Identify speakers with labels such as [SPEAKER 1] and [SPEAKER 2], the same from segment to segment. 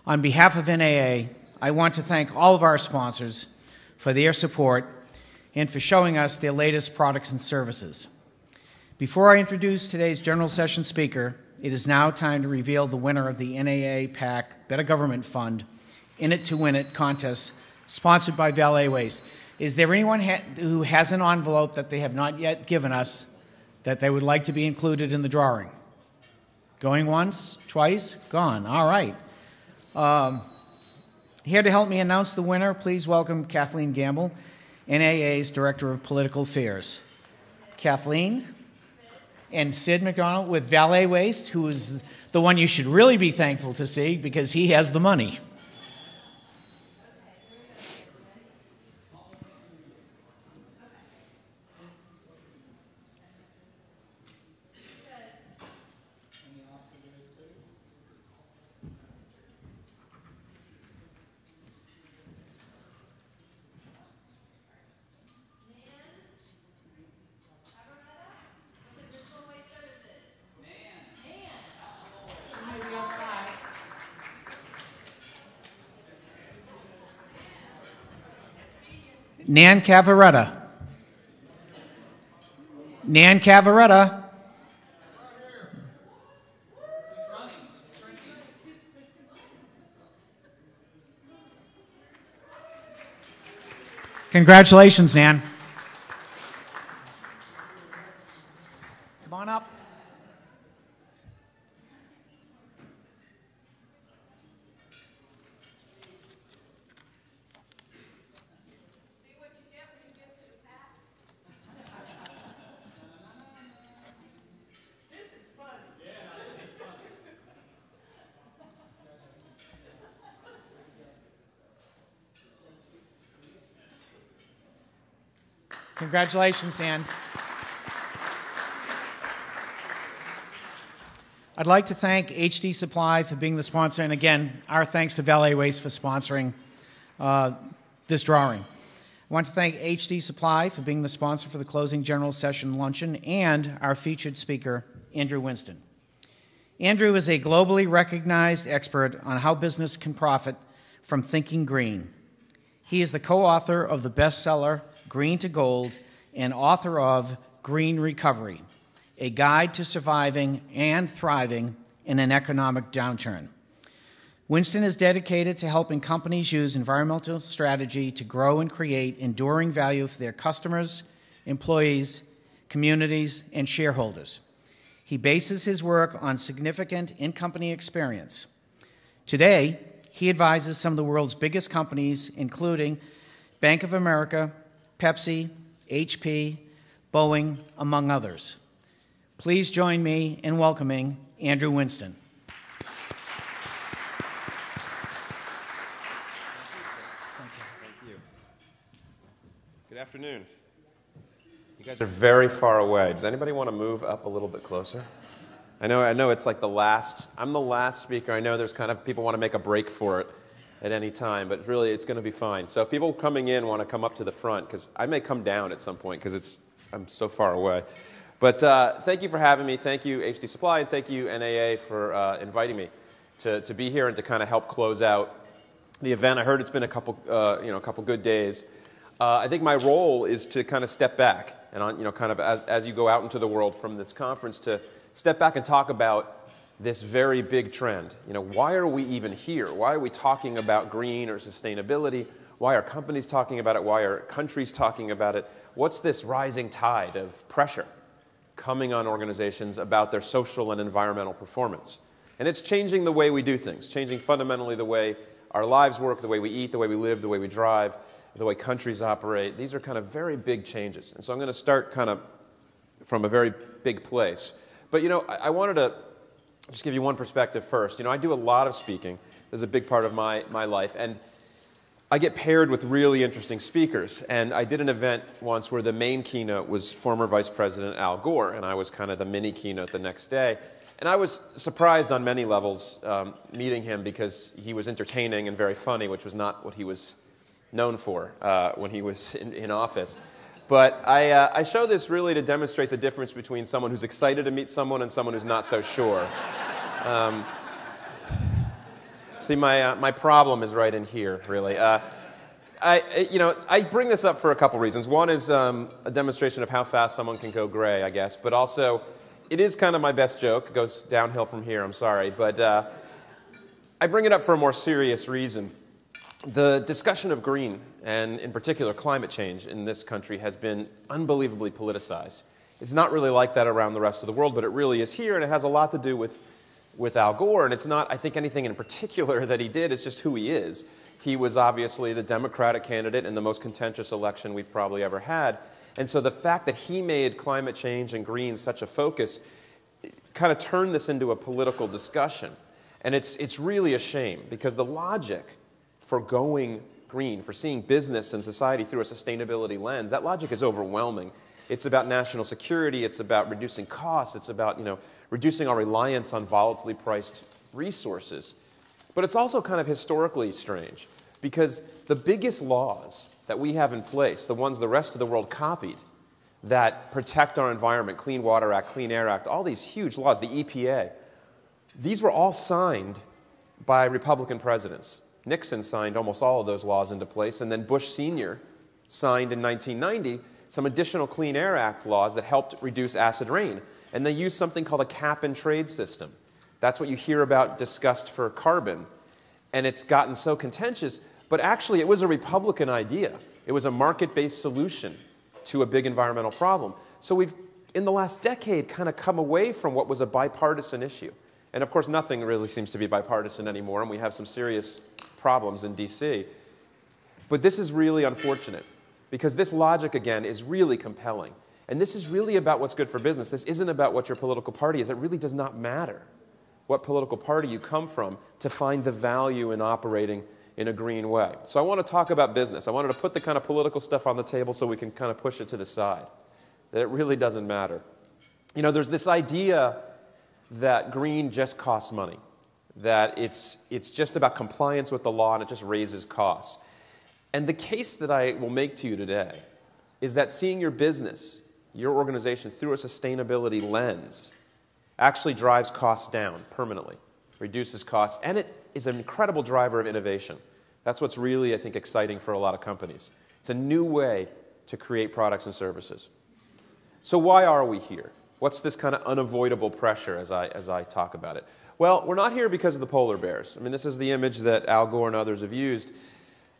[SPEAKER 1] On behalf of NAA, I want to thank all of our sponsors for their support and for showing us their latest products and services. Before I introduce today's general session speaker, it is now time to reveal the winner of the NAA PAC Better Government Fund In It to Win It contest sponsored by Valero Waste. Is there anyone who has an envelope that they have not yet given us that they would like to be included in the drawing? Going once, twice, gone. All right. Here to help me announce the winner, please welcome Kathleen Gamble, NAA's Director of Political Affairs. Kathleen and Sid McDonald with Valero Waste, who is the one you should really be thankful to see because he has the money. Nan Cavaretta. Nan Cavaretta. Congratulations, Nan. Come on up. Congratulations, Dan. I'd like to thank HD Supply for being the sponsor, and again, our thanks to Valero Waste for sponsoring this drawing. I want to thank HD Supply for being the sponsor for the closing general session luncheon and our featured speaker, Andrew Winston. Andrew is a globally recognized expert on how business can profit from thinking green. He is the co-author of the bestseller, Green to Gold, and author of Green Recovery, a guide to surviving and thriving in an economic downturn. Winston is dedicated to helping companies use environmental strategy to grow and create enduring value for their customers, employees, communities, and shareholders. He bases his work on significant in-company experience. Today, he advises some of the world's biggest companies, including Bank of America, Pepsi, HP, Boeing, among others. Please join me in welcoming Andrew Winston.
[SPEAKER 2] Thank you. Good afternoon. You guys are very far away. Does anybody want to move up a little bit closer? I know it's like I'm the last speaker. I know there's kind of people want to make a break for it at any time, but really it's going to be fine. So if people coming in want to come up to the front, because I may come down at some point because I'm so far away. But thank you for having me. Thank you, HD Supply, and thank you, NAA, for inviting me to be here and to kind of help close out the event. I heard it's been a couple good days. I think my role is to kind of step back and kind of as you go out into the world from this conference to step back and talk about this very big trend. Why are we even here? Why are we talking about green or sustainability? Why are companies talking about it? Why are countries talking about it? What's this rising tide of pressure coming on organizations about their social and environmental performance? And it's changing the way we do things, changing fundamentally the way our lives work, the way we eat, the way we live, the way we drive, the way countries operate. These are kind of very big changes. And so I'm going to start kind of from a very big place. But, I wanted to just give you one perspective first. I do a lot of speaking. This is a big part of my life. And I get paired with really interesting speakers. And I did an event once where the main keynote was former Vice President Al Gore, and I was kind of the mini keynote the next day. And I was surprised on many levels meeting him because he was entertaining and very funny, which was not what he was known for when he was in office. But I show this really to demonstrate the difference between someone who's excited to meet someone and someone who's not so sure. See, my problem is right in here, really. I bring this up for a couple reasons. One is a demonstration of how fast someone can go gray, I guess. But also, it is kind of my best joke. It goes downhill from here, I'm sorry. But I bring it up for a more serious reason. The discussion of green, and in particular climate change in this country, has been unbelievably politicized. It's not really like that around the rest of the world, but it really is here, and it has a lot to do with Al Gore. And it's not, I think, anything in particular that he did. It's just who he is. He was obviously the Democratic candidate in the most contentious election we've probably ever had. And so the fact that he made climate change and green such a focus kind of turned this into a political discussion. And it's really a shame, because the logic for going green, for seeing business and society through a sustainability lens, that logic is overwhelming. It's about national security. It's about reducing costs. It's about, reducing our reliance on volatilely priced resources. But it's also kind of historically strange, because the biggest laws that we have in place, the ones the rest of the world copied, that protect our environment, Clean Water Act, Clean Air Act, all these huge laws, the EPA, these were all signed by Republican presidents. Nixon signed almost all of those laws into place, and then Bush Sr. signed in 1990 some additional Clean Air Act laws that helped reduce acid rain. And they used something called a cap-and-trade system. That's what you hear about discussed for carbon. And it's gotten so contentious, but actually it was a Republican idea. It was a market-based solution to a big environmental problem. So we've, in the last decade, kind of come away from what was a bipartisan issue. And of course, nothing really seems to be bipartisan anymore, and we have some serious problems in D.C. But this is really unfortunate, because this logic, again, is really compelling. And this is really about what's good for business. This isn't about what your political party is. It really does not matter what political party you come from to find the value in operating in a green way. So I want to talk about business. I wanted to put the kind of political stuff on the table so we can kind of push it to the side, that it really doesn't matter. There's this idea that green just costs money, that it's just about compliance with the law and it just raises costs. And the case that I will make to you today is that seeing your business, your organization, through a sustainability lens actually drives costs down permanently, reduces costs, and it is an incredible driver of innovation. That's what's really, I think, exciting for a lot of companies. It's a new way to create products and services. So why are we here? What's this kind of unavoidable pressure as I talk about it? Well, we're not here because of the polar bears. I mean, this is the image that Al Gore and others have used.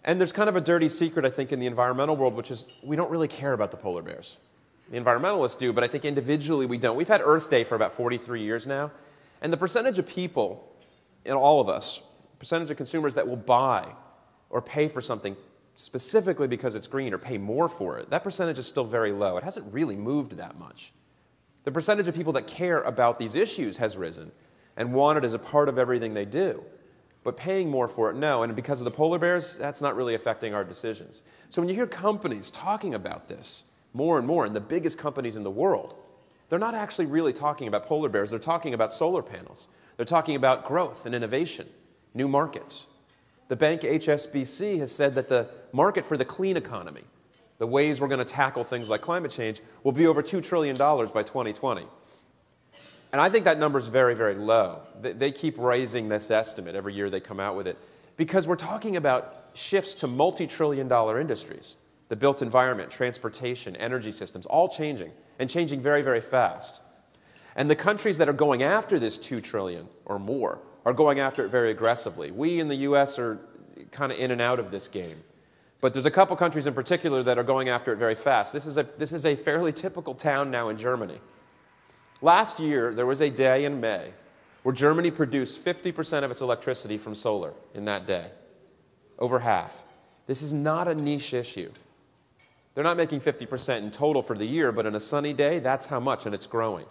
[SPEAKER 2] And there's kind of a dirty secret, I think, in the environmental world, which is we don't really care about the polar bears. The environmentalists do, but I think individually we don't. We've had Earth Day for about 43 years now, and the percentage of people, in all of us, percentage of consumers that will buy or pay for something specifically because it's green or pay more for it, that percentage is still very low. It hasn't really moved that much. The percentage of people that care about these issues has risen and want it as a part of everything they do. But paying more for it, no. And because of the polar bears, that's not really affecting our decisions. So when you hear companies talking about this more and more, and the biggest companies in the world, they're not actually really talking about polar bears. They're talking about solar panels. They're talking about growth and innovation, new markets. The bank HSBC has said that the market for the clean economy, the ways we're going to tackle things like climate change, will be over $2 trillion by 2020. And I think that number is very, very low. They keep raising this estimate every year they come out with it, because we're talking about shifts to multi-trillion-dollar industries. The built environment, transportation, energy systems, all changing, and changing very, very fast. And the countries that are going after this $2 trillion or more are going after it very aggressively. We in the U.S. are kind of in and out of this game. But there's a couple countries in particular that are going after it very fast. This is a fairly typical town now in Germany. Last year, there was a day in May where Germany produced 50% of its electricity from solar in that day. Over half. This is not a niche issue. They're not making 50% in total for the year, but in a sunny day, that's how much, and it's growing.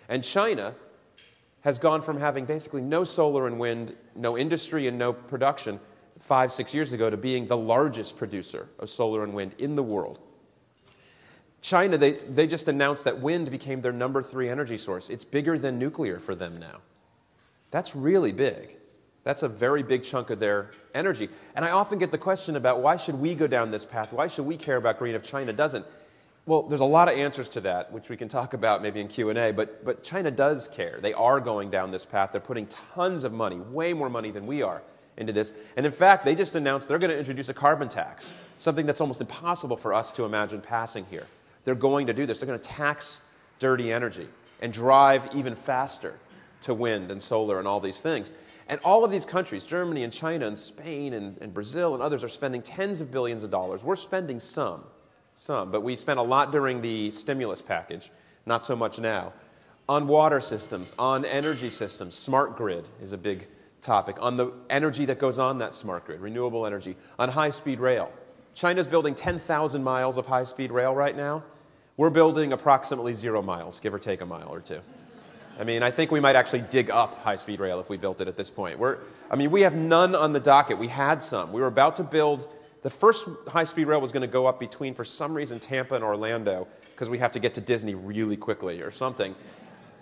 [SPEAKER 2] And China has gone from having basically no solar and wind, no industry and no production 5-6 years ago to being the largest producer of solar and wind in the world. China, they just announced that wind became their number 3 energy source. It's bigger than nuclear for them now. That's really big. That's a very big chunk of their energy. And I often get the question about why should we go down this path? Why should we care about green if China doesn't? Well, there's a lot of answers to that, which we can talk about maybe in Q&A, but China does care. They are going down this path. They're putting tons of money, way more money than we are, into this. And in fact, they just announced they're going to introduce a carbon tax, something that's almost impossible for us to imagine passing here. They're going to do this. They're going to tax dirty energy and drive even faster to wind and solar and all these things. And all of these countries, Germany and China and Spain and Brazil and others, are spending tens of billions of dollars. We're spending some, but we spent a lot during the stimulus package, not so much now, on water systems, on energy systems. Smart grid is a big topic, on the energy that goes on that smart grid, renewable energy, on high-speed rail. China's building 10,000 miles of high-speed rail right now. We're building approximately 0 miles, give or take a mile or two. I mean, I think we might actually dig up high-speed rail if we built it at this point. We have none on the docket. We had some. We were about to build. The first high-speed rail was going to go up between, for some reason, Tampa and Orlando, because we have to get to Disney really quickly or something.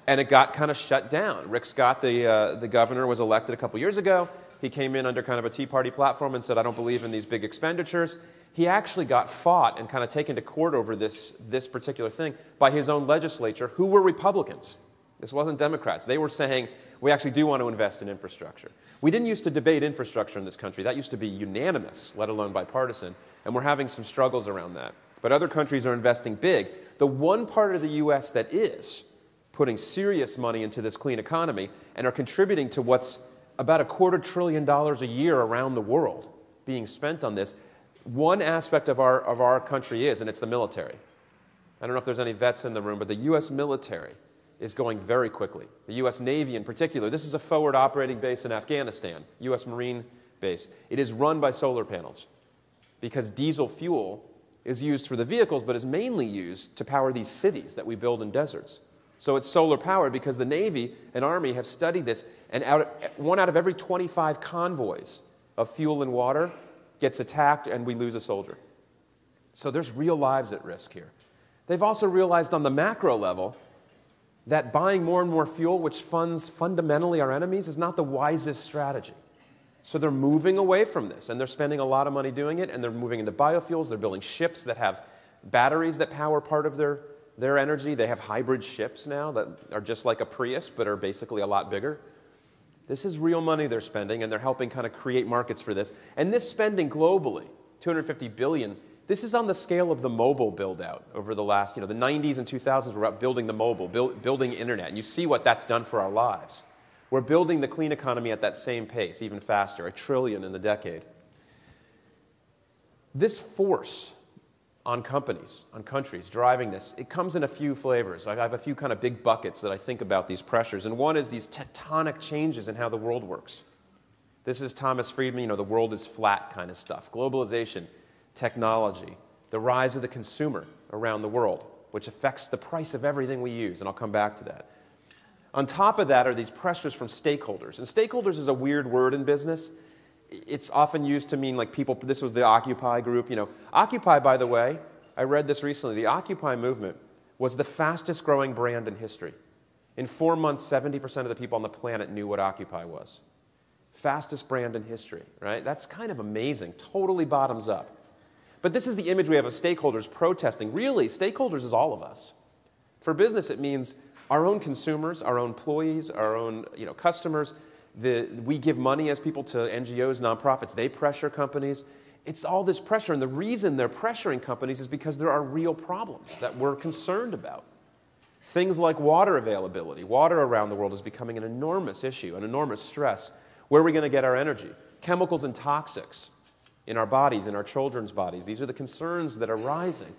[SPEAKER 2] And it got kind of shut down. Rick Scott, the governor, was elected a couple years ago. He came in under kind of a Tea Party platform and said, I don't believe in these big expenditures. He actually got fought and kind of taken to court over this particular thing by his own legislature, who were Republicans. This wasn't Democrats. They were saying, we actually do want to invest in infrastructure. We didn't used to debate infrastructure in this country. That used to be unanimous, let alone bipartisan, and we're having some struggles around that. But other countries are investing big. The one part of the U.S. that is putting serious money into this clean economy and are contributing to what's about $250 billion a year around the world being spent on this, one aspect of our country is, and it's the military. I don't know if there's any vets in the room, but the U.S. military is going very quickly. The U.S. Navy in particular. This is a forward operating base in Afghanistan, U.S. Marine base. It is run by solar panels because diesel fuel is used for the vehicles, but is mainly used to power these cities that we build in deserts. So it's solar powered because the Navy and Army have studied this, and one out of every 25 convoys of fuel and water gets attacked and we lose a soldier. So there's real lives at risk here. They've also realized on the macro level that buying more and more fuel, which funds fundamentally our enemies, is not the wisest strategy. So they're moving away from this, and they're spending a lot of money doing it, and they're moving into biofuels. They're building ships that have batteries that power part of their energy. They have hybrid ships now that are just like a Prius, but are basically a lot bigger. This is real money they're spending, and they're helping kind of create markets for this. And this spending globally, $250 billion, this is on the scale of the mobile build-out over the last, the 90s and 2000s were about building the mobile, building internet. And you see what that's done for our lives. We're building the clean economy at that same pace, even faster, $1 trillion in a decade. This force on companies, on countries driving this, it comes in a few flavors. I have a few kind of big buckets that I think about these pressures. And one is these tectonic changes in how the world works. This is Thomas Friedman, the world is flat kind of stuff. Globalization, technology, the rise of the consumer around the world, which affects the price of everything we use, and I'll come back to that. On top of that are these pressures from stakeholders. And stakeholders is a weird word in business. It's often used to mean like people, this was the Occupy group. Occupy, by the way, I read this recently, the Occupy movement was the fastest growing brand in history. In 4 months, 70% of the people on the planet knew what Occupy was. Fastest brand in history, right? That's kind of amazing, totally bottoms up. But this is the image we have of stakeholders protesting. Really, stakeholders is all of us. For business, it means our own consumers, our own employees, our own customers. We give money as people to NGOs, nonprofits. They pressure companies. It's all this pressure. And the reason they're pressuring companies is because there are real problems that we're concerned about. Things like water availability. Water around the world is becoming an enormous issue, an enormous stress. Where are we going to get our energy? Chemicals and toxics in our bodies, in our children's bodies. These are the concerns that are rising.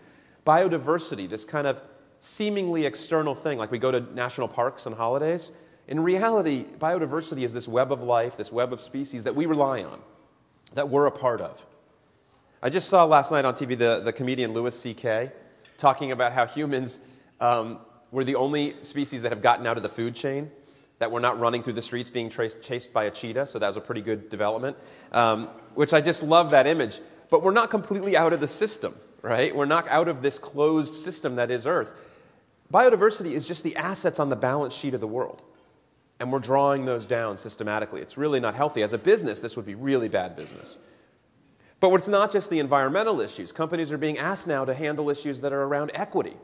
[SPEAKER 2] Biodiversity, this kind of seemingly external thing, like we go to national parks on holidays. In reality, biodiversity is this web of life, this web of species that we rely on, that we're a part of. I just saw last night on TV the comedian Louis C.K. talking about how humans were the only species that have gotten out of the food chain, that we're not running through the streets being chased by a cheetah, so that was a pretty good development, which I just love that image. But we're not completely out of the system, right? We're not out of this closed system that is Earth. Biodiversity is just the assets on the balance sheet of the world, and we're drawing those down systematically. It's really not healthy. As a business, this would be really bad business. But it's not just the environmental issues. Companies are being asked now to handle issues that are around equity,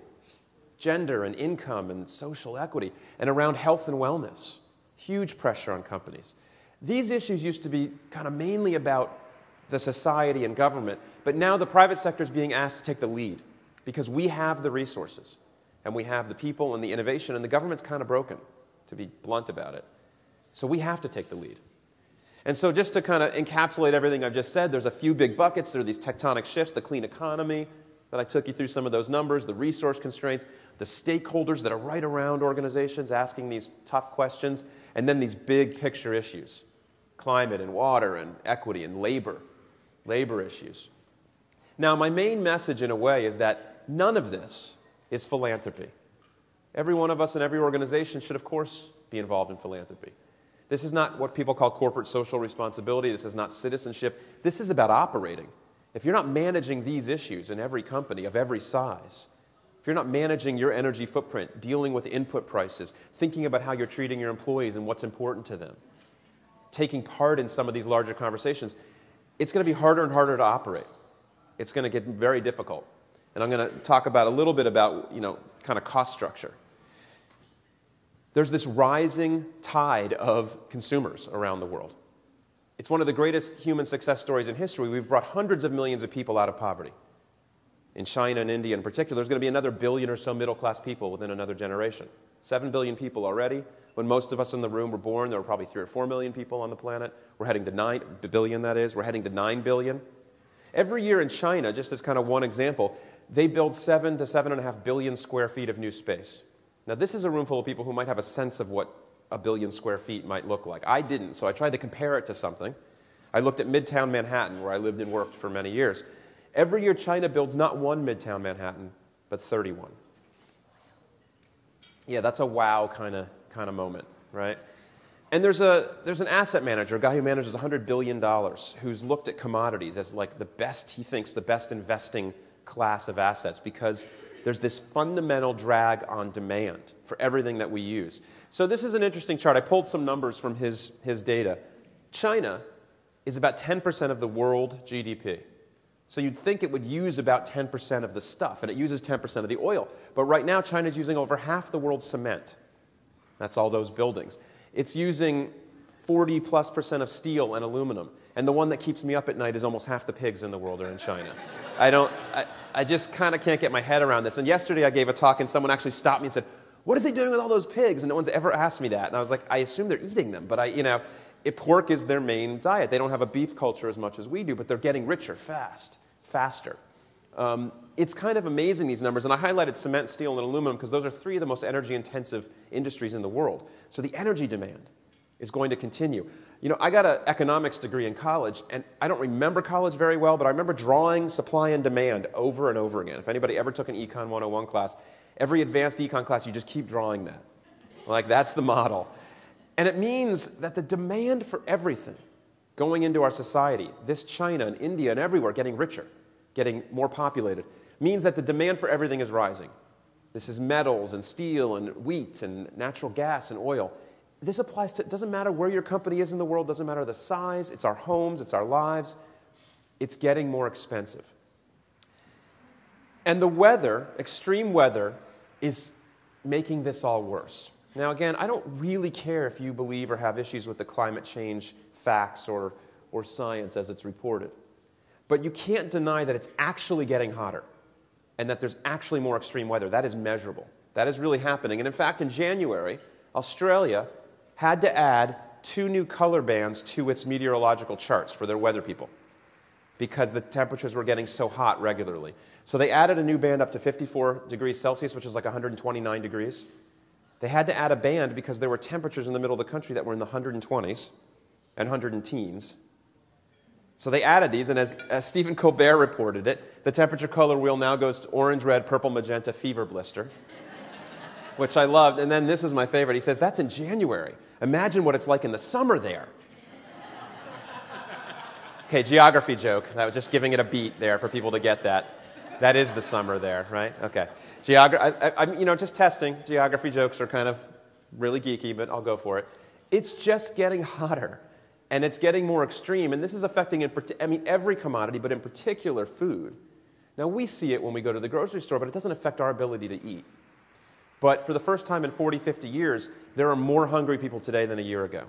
[SPEAKER 2] gender and income and social equity, and around health and wellness. Huge pressure on companies. These issues used to be kind of mainly about the society and government, but now the private sector is being asked to take the lead because we have the resources and we have the people and the innovation, and the government's kind of broken, to be blunt about it. So we have to take the lead. And so just to kind of encapsulate everything I've just said, there's a few big buckets. There are these tectonic shifts, the clean economy, that I took you through some of those numbers, the resource constraints, the stakeholders that are right around organizations asking these tough questions, and then these big picture issues, climate and water and equity and labor issues. Now, my main message in a way is that none of this is philanthropy. Every one of us and every organization should, of course, be involved in philanthropy. This is not what people call corporate social responsibility. This is not citizenship. This is about operating. If you're not managing these issues in every company of every size, if you're not managing your energy footprint, dealing with input prices, thinking about how you're treating your employees and what's important to them, taking part in some of these larger conversations, it's going to be harder and harder to operate. It's going to get very difficult. And I'm going to talk about a little bit about, kind of cost structure. There's this rising tide of consumers around the world. It's one of the greatest human success stories in history. We've brought hundreds of millions of people out of poverty. In China and India in particular, there's going to be another billion or so middle-class people within another generation. 7 billion people already. When most of us in the room were born, there were probably 3 or 4 million people on the planet. We're heading to 9 billion, that is. We're heading to 9 billion. Every year in China, just as kind of one example, they build 7 to 7.5 billion square feet of new space. Now, this is a room full of people who might have a sense of what a billion square feet might look like. I didn't, so I tried to compare it to something. I looked at Midtown Manhattan, where I lived and worked for many years. Every year, China builds not one Midtown Manhattan, but 31. Yeah, that's a wow kind of moment, right? And there's an asset manager, a guy who manages $100 billion, who's looked at commodities as like the best, he thinks, the best investing class of assets because there's this fundamental drag on demand for everything that we use. So this is an interesting chart. I pulled some numbers from his data. China is about 10% of the world GDP. So you'd think it would use about 10% of the stuff, and it uses 10% of the oil. But right now, China's using over half the world's cement. That's all those buildings. It's using 40+% of steel and aluminum. And the one that keeps me up at night is almost half the pigs in the world are in China. I just kind of can't get my head around this. And yesterday I gave a talk and someone actually stopped me and said, "What are they doing with all those pigs?" And no one's ever asked me that. And I was like, I assume they're eating them. But pork is their main diet. They don't have a beef culture as much as we do, but they're getting richer faster. It's kind of amazing, these numbers. And I highlighted cement, steel, and aluminum because those are 3 of the most energy-intensive industries in the world. So the energy demand is going to continue. I got an economics degree in college, and I don't remember college very well, but I remember drawing supply and demand over and over again. If anybody ever took an Econ 101 class, every advanced econ class, you just keep drawing that. Like, that's the model. And it means that the demand for everything going into our society, this China and India and everywhere getting richer, getting more populated, means that the demand for everything is rising. This is metals and steel and wheat and natural gas and oil. This applies to, it doesn't matter where your company is in the world, doesn't matter the size, it's our homes, it's our lives. It's getting more expensive. And the weather, extreme weather, is making this all worse. Now again, I don't really care if you believe or have issues with the climate change facts or science as it's reported. But you can't deny that it's actually getting hotter and that there's actually more extreme weather. That is measurable. That is really happening. And in fact, in January, Australia had to add 2 new color bands to its meteorological charts for their weather people because the temperatures were getting so hot regularly. So they added a new band up to 54 degrees Celsius, which is like 129 degrees. They had to add a band because there were temperatures in the middle of the country that were in the 120s and 110s. So they added these, and as Stephen Colbert reported it, the temperature color wheel now goes to orange, red, purple, magenta, fever blister, which I loved. And then this was my favorite. He says, that's in January. Imagine what it's like in the summer there. Okay, geography joke. That was just giving it a beat there for people to get that. That is the summer there, right? Okay. I'm just testing. Geography jokes are kind of really geeky, but I'll go for it. It's just getting hotter, and it's getting more extreme, and this is affecting, every commodity, but in particular food. Now, we see it when we go to the grocery store, but it doesn't affect our ability to eat. But for the first time in 40, 50 years, there are more hungry people today than a year ago.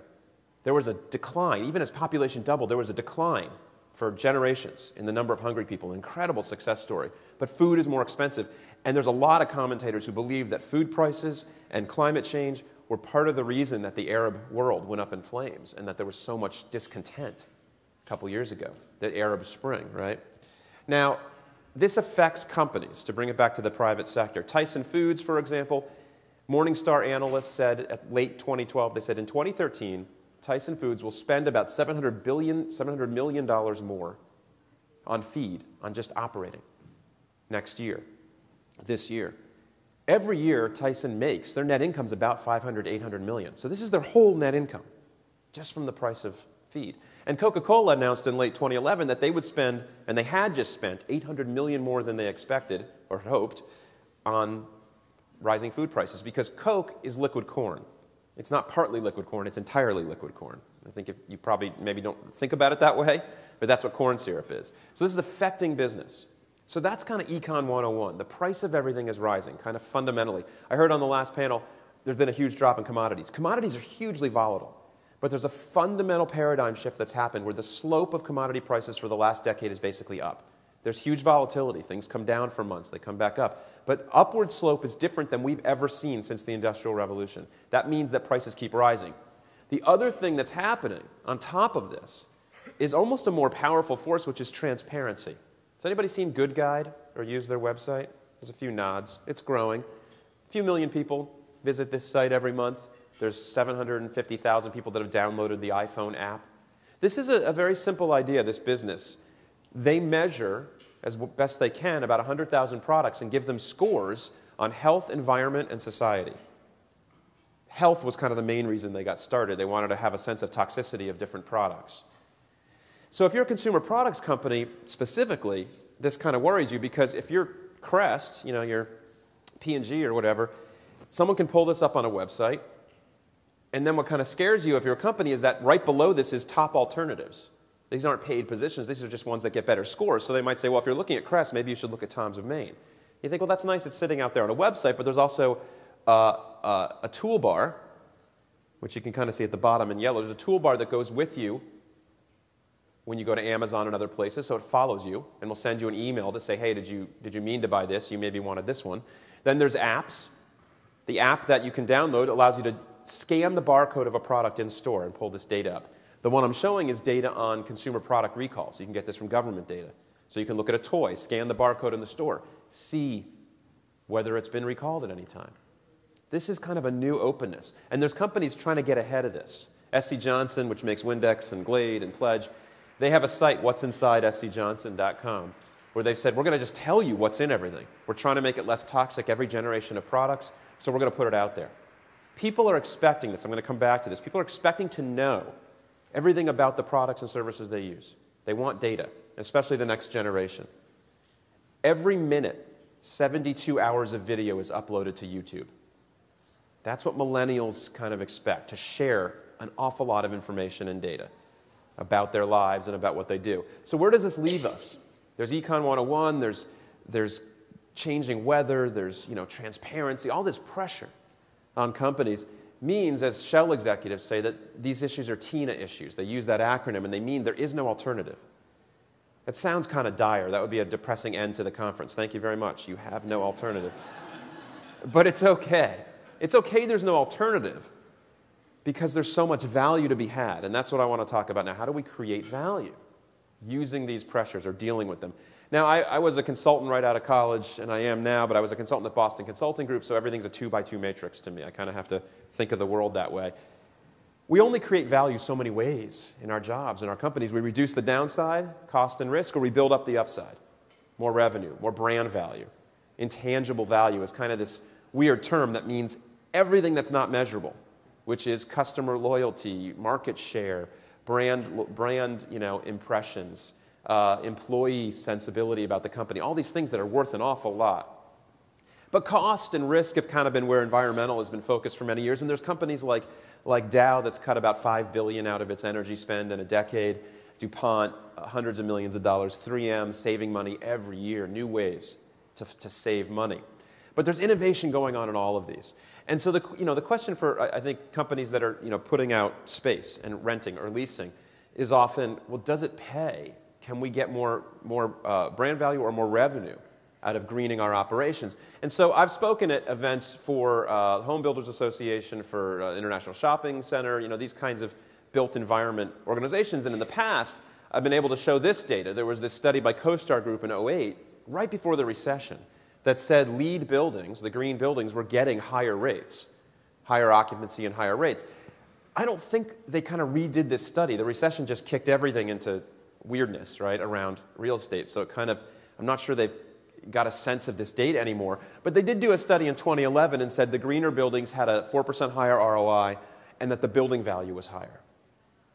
[SPEAKER 2] there was a decline. Even as population doubled, there was a decline for generations in the number of hungry people. An incredible success story. But food is more expensive. And there's a lot of commentators who believe that food prices and climate change were part of the reason that the Arab world went up in flames and that there was so much discontent a couple years ago, the Arab Spring, right? Now, this affects companies, to bring it back to the private sector. Tyson Foods, for example, Morningstar analysts said at late 2012, they said in 2013, Tyson Foods will spend about $700 million more on feed, on just operating, next year, this year. Every year Tyson makes, their net income is about $500, $800 million. So this is their whole net income, just from the price of feed. And Coca-Cola announced in late 2011 that they would spend, and they had just spent, $800 million more than they expected or hoped on rising food prices, because Coke is liquid corn. It's not partly liquid corn, it's entirely liquid corn. I think if you probably maybe don't think about it that way, but that's what corn syrup is. So this is affecting business. So that's kind of Econ 101. The price of everything is rising, kind of fundamentally. I heard on the last panel, there's been a huge drop in commodities. Commodities are hugely volatile, but there's a fundamental paradigm shift that's happened where the slope of commodity prices for the last decade is basically up. There's huge volatility. Things come down for months, they come back up. But upward slope is different than we've ever seen since the Industrial Revolution. That means that prices keep rising. The other thing that's happening on top of this is almost a more powerful force, which is transparency. Has anybody seen Good Guide or used their website? There's a few nods. It's growing. A few million people visit this site every month. There's 750,000 people that have downloaded the iPhone app. This is a very simple idea, this business. They measure, as best they can, about 100,000 products and give them scores on health, environment, and society. Health was kind of the main reason they got started. They wanted to have a sense of toxicity of different products. So if you're a consumer products company specifically, this kind of worries you, because if you're Crest, you're P&G or whatever, someone can pull this up on a website, and then what kind of scares you if you're a company is that right below this is top alternatives. These aren't paid positions. These are just ones that get better scores. So they might say, well, if you're looking at Crest, maybe you should look at Tom's of Maine. You think, well, that's nice. It's sitting out there on a website, but there's also a toolbar, which you can kind of see at the bottom in yellow. There's a toolbar that goes with you when you go to Amazon and other places, so it follows you and will send you an email to say, hey, did you mean to buy this? You maybe wanted this one. Then there's apps. The app that you can download allows you to scan the barcode of a product in store and pull this data up. The one I'm showing is data on consumer product recalls. You can get this from government data. So you can look at a toy, scan the barcode in the store, see whether it's been recalled at any time. This is kind of a new openness. And there's companies trying to get ahead of this. SC Johnson, which makes Windex and Glade and Pledge, they have a site, what'sinsidescjohnson.com, where they've said, we're going to just tell you what's in everything. We're trying to make it less toxic every generation of products, so we're going to put it out there. People are expecting this. I'm going to come back to this. People are expecting to know everything about the products and services they use. They want data, especially the next generation. Every minute, 72 hours of video is uploaded to YouTube. That's what millennials kind of expect, to share an awful lot of information and data about their lives and about what they do. So where does this leave us? There's Econ 101, there's changing weather, there's transparency, all this pressure on companies means, as Shell executives say, that these issues are TINA issues. They use that acronym, and they mean there is no alternative. That sounds kind of dire. That would be a depressing end to the conference. Thank you very much. You have no alternative. But it's okay. It's okay there's no alternative, because there's so much value to be had, and that's what I want to talk about now. How do we create value using these pressures or dealing with them? Now, I was a consultant right out of college, and I am now, but I was a consultant at Boston Consulting Group, so everything's a 2x2 matrix to me. I kind of have to think of the world that way. We only create value so many ways in our jobs, in our companies. We reduce the downside, cost and risk, or we build up the upside. More revenue, more brand value. Intangible value is kind of this weird term that means everything that's not measurable, which is customer loyalty, market share, brand impressions, employee sensibility about the company, all these things that are worth an awful lot. But cost and risk have kind of been where environmental has been focused for many years, and there's companies like Dow that's cut about $5 billion out of its energy spend in a decade, DuPont, hundreds of millions of dollars, 3M saving money every year, new ways to save money. But there's innovation going on in all of these. And so the question for, I think, companies that are putting out space and renting or leasing is often, well, does it pay? Can we get more brand value or more revenue out of greening our operations? And so I've spoken at events for the Home Builders Association, for International Shopping Center, these kinds of built environment organizations. And in the past, I've been able to show this data. There was this study by CoStar Group in '08, right before the recession, that said LEED buildings, the green buildings, were getting higher rates, higher occupancy and higher rates. I don't think they kind of redid this study. The recession just kicked everything into weirdness, right, around real estate. So I'm not sure they've got a sense of this data anymore. But they did do a study in 2011 and said the greener buildings had a 4% higher ROI and that the building value was higher.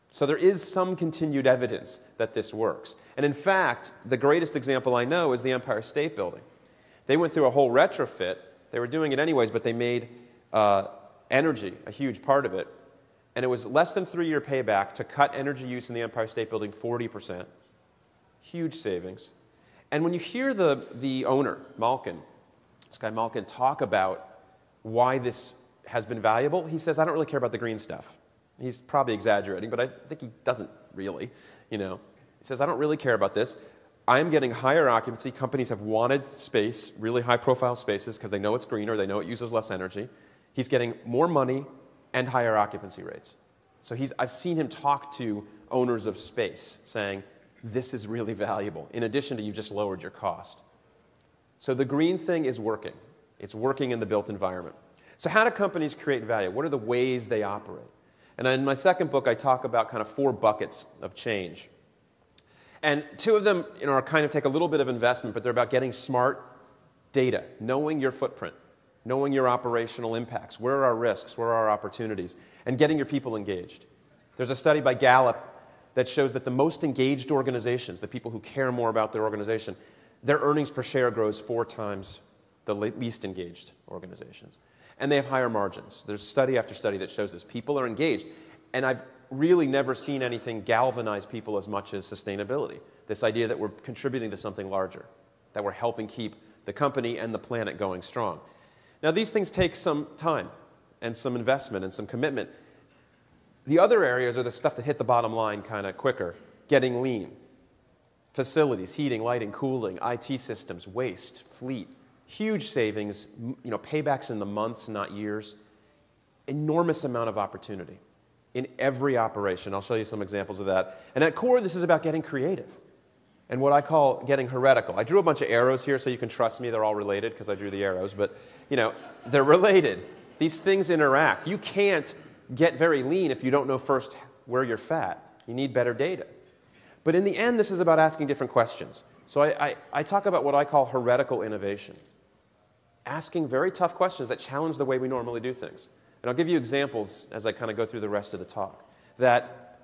[SPEAKER 2] So there is some continued evidence that this works. And in fact, the greatest example I know is the Empire State Building. They went through a whole retrofit. They were doing it anyways, but they made energy a huge part of it. And it was less than 3-year payback to cut energy use in the Empire State Building 40%. Huge savings. And when you hear the owner, Malkin, this guy Malkin, talk about why this has been valuable, he says, I don't really care about the green stuff. He's probably exaggerating, but I think he doesn't really. He says, I don't really care about this. I'm getting higher occupancy. Companies have wanted space, really high-profile spaces, because they know it's greener, they know it uses less energy. He's getting more money and higher occupancy rates. So I've seen him talk to owners of space, saying, this is really valuable, in addition to you just lowered your cost. So the green thing is working. It's working in the built environment. So how do companies create value? What are the ways they operate? And in my second book, I talk about kind of 4 buckets of change. And 2 of them are kind of take a little bit of investment, but they're about getting smart data, knowing your footprint, knowing your operational impacts, where are our risks, where are our opportunities, and getting your people engaged. There's a study by Gallup that shows that the most engaged organizations, the people who care more about their organization, their earnings per share grows 4 times the least engaged organizations. And they have higher margins. There's study after study that shows this. People are engaged. And I've really never seen anything galvanize people as much as sustainability. This idea that we're contributing to something larger, that we're helping keep the company and the planet going strong. Now, these things take some time and some investment and some commitment. The other areas are the stuff that hit the bottom line kind of quicker. Getting lean. Facilities, heating, lighting, cooling, IT systems, waste, fleet. Huge savings, paybacks in the months, not years. Enormous amount of opportunity in every operation. I'll show you some examples of that. And at core, this is about getting creative and what I call getting heretical. I drew a bunch of arrows here so you can trust me. They're all related because I drew the arrows. But, they're related. These things interact. You can't get very lean if you don't know first where you're fat. You need better data. But in the end, this is about asking different questions. So I talk about what I call heretical innovation. Asking very tough questions that challenge the way we normally do things. And I'll give you examples as I kind of go through the rest of the talk. That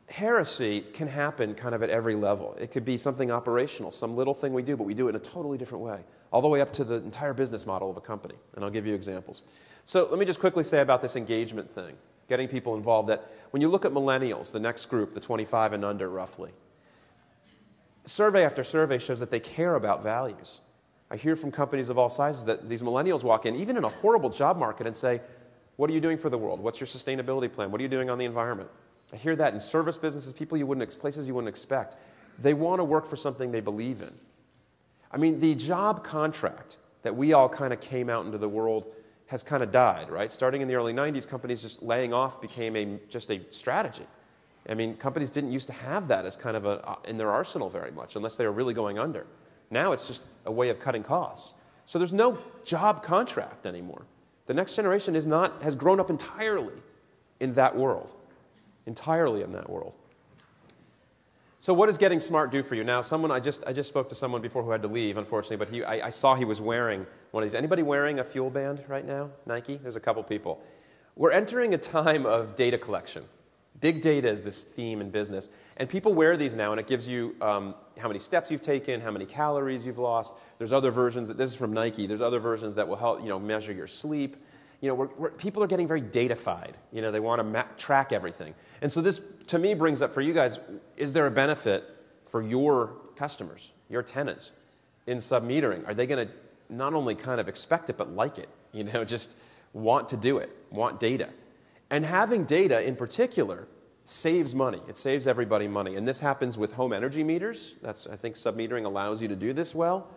[SPEAKER 2] heresy can happen kind of at every level. It could be something operational, some little thing we do, but we do it in a totally different way, all the way up to the entire business model of a company. And I'll give you examples. So let me just quickly say about this engagement thing, getting people involved, that when you look at millennials, the next group, the 25 and under roughly, survey after survey shows that they care about values. I hear from companies of all sizes that these millennials walk in, even in a horrible job market, and say, what are you doing for the world? What's your sustainability plan? What are you doing on the environment? I hear that in service businesses, places you wouldn't expect. They want to work for something they believe in. I mean, the job contract that we all kind of came out into the world has kind of died, right? Starting in the early 90s, companies just laying off became just a strategy. I mean, companies didn't used to have that as kind of in their arsenal very much, unless they were really going under. Now it's just a way of cutting costs. So there's no job contract anymore. The next generation has grown up entirely in that world. Entirely in that world. So what does getting smart do for you? Now, I just spoke to someone before who had to leave, unfortunately, but I saw he was wearing one of these. Anybody wearing a fuel band right now? Nike? There's a couple people. We're entering a time of data collection. Big data is this theme in business. And people wear these now, and it gives you how many steps you've taken, how many calories you've lost. There's other versions. This is from Nike. There's other versions that will help measure your sleep. People are getting very datafied. They want to track everything. And so this, to me, brings up for you guys, is there a benefit for your customers, your tenants, in sub-metering? Are they going to not only kind of expect it, but like it, just want to do it, want data. And having data in particular saves money. It saves everybody money. And this happens with home energy meters. I think submetering allows you to do this well.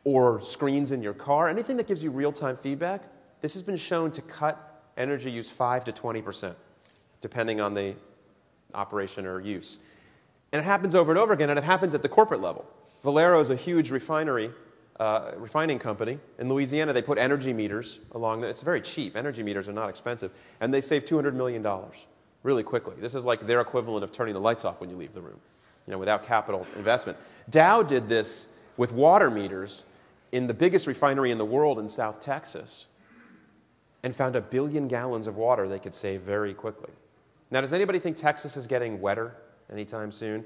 [SPEAKER 2] Or screens in your car. Anything that gives you real-time feedback. This has been shown to cut energy use 5 to 20%, depending on the operation or use. And it happens over and over again, and it happens at the corporate level. Valero is a huge refining company. In Louisiana, they put energy meters along there. It's very cheap. Energy meters are not expensive. And they save $200 million really quickly. This is like their equivalent of turning the lights off when you leave the room, without capital investment. Dow did this with water meters in the biggest refinery in the world in South Texas and found 1 billion gallons of water they could save very quickly. Now, does anybody think Texas is getting wetter anytime soon?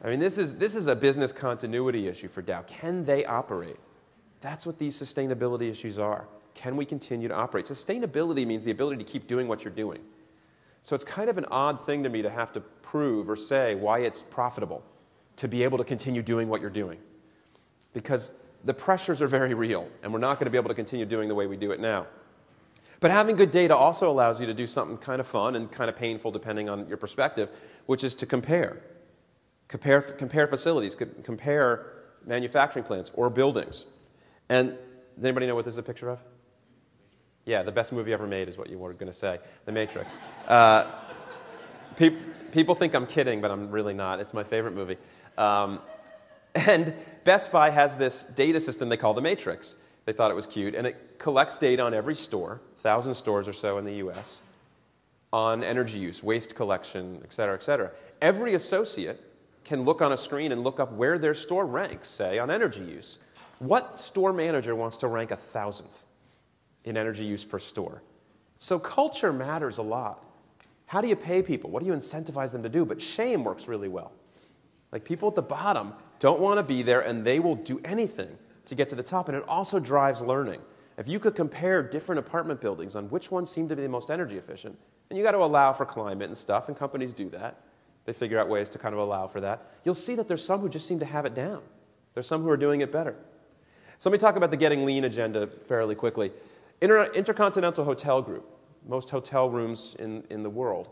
[SPEAKER 2] I mean, this is a business continuity issue for Dow. Can they operate? That's what these sustainability issues are. Can we continue to operate? Sustainability means the ability to keep doing what you're doing. So it's kind of an odd thing to me to have to prove or say why it's profitable to be able to continue doing what you're doing. Because the pressures are very real, and we're not going to be able to continue doing the way we do it now. But having good data also allows you to do something kind of fun and kind of painful depending on your perspective, which is to compare. Compare facilities, compare manufacturing plants or buildings. And does anybody know what this is a picture of? Yeah, the best movie ever made is what you were going to say, The Matrix. People think I'm kidding, but I'm really not. It's my favorite movie. And Best Buy has this data system they call The Matrix. They thought it was cute, and it collects data on every store, 1,000 stores or so in the US, on energy use, waste collection, et cetera, et cetera. Every associate can look on a screen and look up where their store ranks, say, on energy use. What store manager wants to rank 1,000th in energy use per store? So culture matters a lot. How do you pay people? What do you incentivize them to do? But shame works really well. Like people at the bottom don't want to be there, and they will do anything to get to the top, and it also drives learning. If you could compare different apartment buildings on which ones seem to be the most energy efficient, and you got to allow for climate and stuff, and companies do that. They figure out ways to kind of allow for that. You'll see that there's some who just seem to have it down. There's some who are doing it better. So let me talk about the Getting Lean agenda fairly quickly. Intercontinental Hotel Group, most hotel rooms in the world,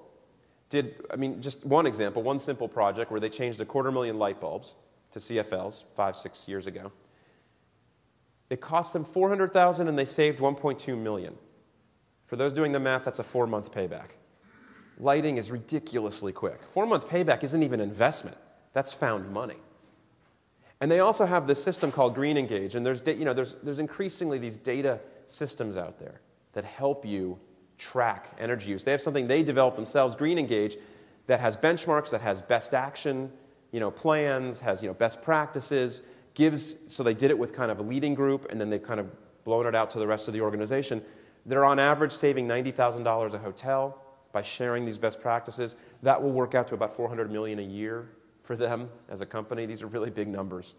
[SPEAKER 2] just one example, one simple project where they changed 250,000 light bulbs to CFLs 5-6 years ago. It cost them $400,000 and they saved $1.2 million. For those doing the math, that's a 4-month payback. Lighting is ridiculously quick. 4-month payback isn't even investment. That's found money. And they also have this system called Green Engage, and there's increasingly these data systems out there that help you track energy use. They have something they developed themselves, Green Engage, that has benchmarks, that has best action, plans, has best practices, so they did it with kind of a leading group, and then they've kind of blown it out to the rest of the organization. They're on average saving $90,000 a hotel by sharing these best practices. That will work out to about $400 million a year for them as a company. These are really big numbers.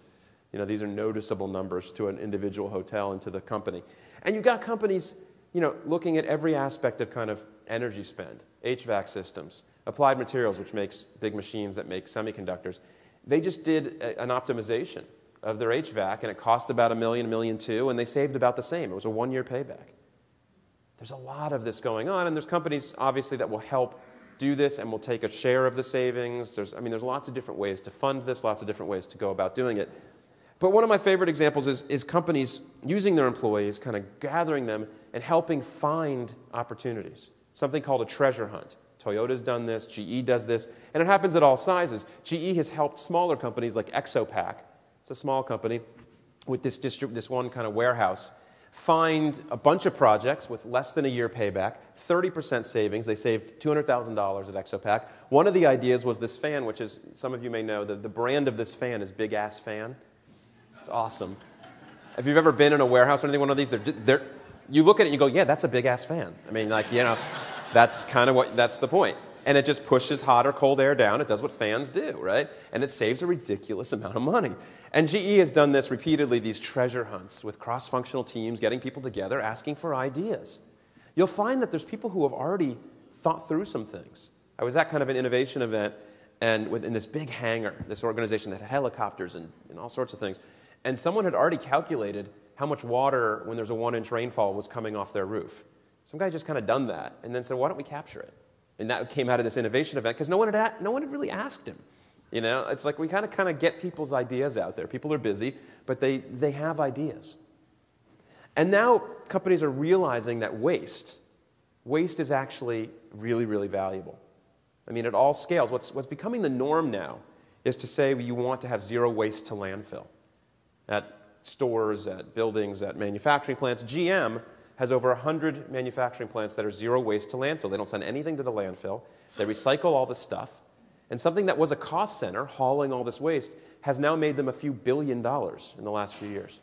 [SPEAKER 2] These are noticeable numbers to an individual hotel and to the company. And you've got companies, looking at every aspect of kind of energy spend, HVAC systems, Applied Materials, which makes big machines that make semiconductors. They just did an optimization of their HVAC, and it cost about $1 million, $1.2 million, and they saved about the same. It was a 1-year payback. There's a lot of this going on, and there's companies, obviously, that will help do this and will take a share of the savings. There's lots of different ways to fund this, lots of different ways to go about doing it. But one of my favorite examples is companies using their employees, kind of gathering them and helping find opportunities. Something called a treasure hunt. Toyota's done this, GE does this, and it happens at all sizes. GE has helped smaller companies like Exopac. It's a small company with this one kind of warehouse. Find a bunch of projects with less than a year payback, 30% savings. They saved $200,000 at Exopac. One of the ideas was this fan, which is, some of you may know, the brand of this fan is Big Ass Fan. It's awesome. If you've ever been in a warehouse or anything, one of these, you look at it and you go, yeah, that's a Big Ass Fan. I mean, that's kind of that's the point. And it just pushes hot or cold air down. It does what fans do, right? And it saves a ridiculous amount of money. And GE has done this repeatedly, these treasure hunts with cross-functional teams, getting people together, asking for ideas. You'll find that there's people who have already thought through some things. I was at kind of an innovation event and in this big hangar, this organization that had helicopters and all sorts of things. And someone had already calculated how much water, when there's a 1-inch rainfall, was coming off their roof. Some guy just kind of done that and then said, why don't we capture it? And that came out of this innovation event because no one had really asked him. You know, it's like we kind of get people's ideas out there. People are busy, but they have ideas. And now companies are realizing that waste is actually really, really valuable. I mean, at all scales. What's becoming the norm now is to say you want to have zero waste to landfill. At stores, at buildings, at manufacturing plants. GM has over 100 manufacturing plants that are zero waste to landfill. They don't send anything to the landfill. They recycle all the stuff. And something that was a cost center, hauling all this waste, has now made them a few $1 billion in the last few years.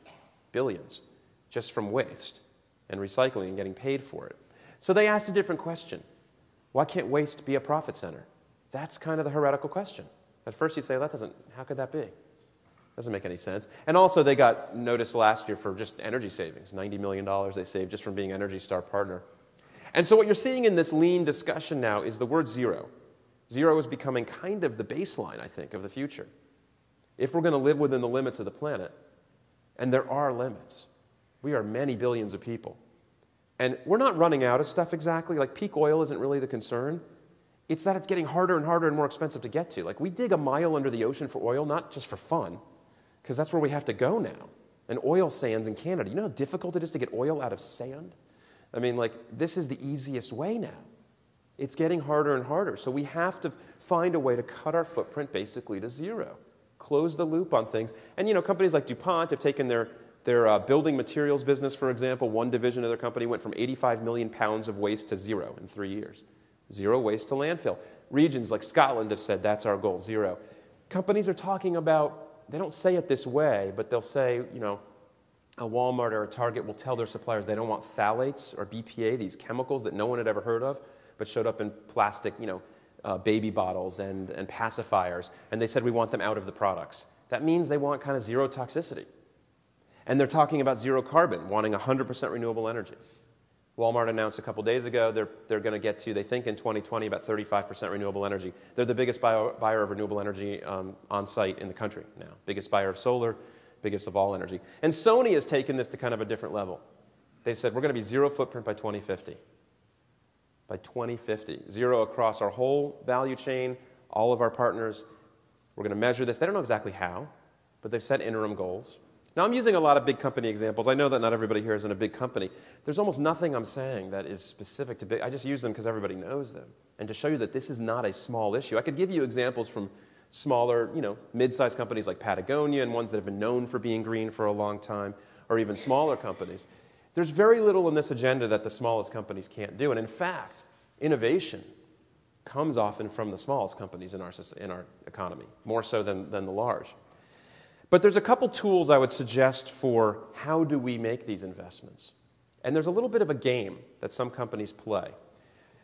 [SPEAKER 2] Billions. Just from waste and recycling and getting paid for it. So they asked a different question. Why can't waste be a profit center? That's kind of the heretical question. At first you say, how could that be? Doesn't make any sense. And also they got noticed last year for just energy savings. $90 million they saved just from being Energy Star partner. And so what you're seeing in this lean discussion now is the word zero. Zero is becoming kind of the baseline, I think, of the future. If we're going to live within the limits of the planet, and there are limits, we are many billions of people. And we're not running out of stuff exactly. Like peak oil isn't really the concern. It's that it's getting harder and harder and more expensive to get to. Like we dig a mile under the ocean for oil, not just for fun, because that's where we have to go now. And oil sands in Canada. You know how difficult it is to get oil out of sand? I mean, like, this is the easiest way now. It's getting harder and harder. So we have to find a way to cut our footprint basically to zero. Close the loop on things. And, you know, companies like DuPont have taken their building materials business, for example. One division of their company went from 85 million pounds of waste to zero in 3 years. Zero waste to landfill. Regions like Scotland have said that's our goal, zero. Companies are talking about, they don't say it this way, but they'll say, you know, a Walmart or a Target will tell their suppliers they don't want phthalates or BPA, these chemicals that no one had ever heard of, but showed up in plastic, you know, baby bottles and pacifiers. And they said we want them out of the products. That means they want kind of zero toxicity. And they're talking about zero carbon, wanting 100% renewable energy. Walmart announced a couple days ago they're going to get to, they think in 2020, about 35% renewable energy. They're the biggest buyer of renewable energy on site in the country now. Biggest buyer of solar, biggest of all energy. And Sony has taken this to kind of a different level. They've said we're going to be zero footprint by 2050. By 2050. Zero across our whole value chain, all of our partners. We're going to measure this. They don't know exactly how, but they've set interim goals. Now, I'm using a lot of big company examples. I know that not everybody here is in a big company. There's almost nothing I'm saying that is specific to big. I just use them because everybody knows them. And to show you that this is not a small issue. I could give you examples from smaller, you know, mid-sized companies like Patagonia and ones that have been known for being green for a long time, or even smaller companies. There's very little in this agenda that the smallest companies can't do. And in fact, innovation comes often from the smallest companies in our economy, more so than the large. But there's a couple tools I would suggest for how do we make these investments. And there's a little bit of a game that some companies play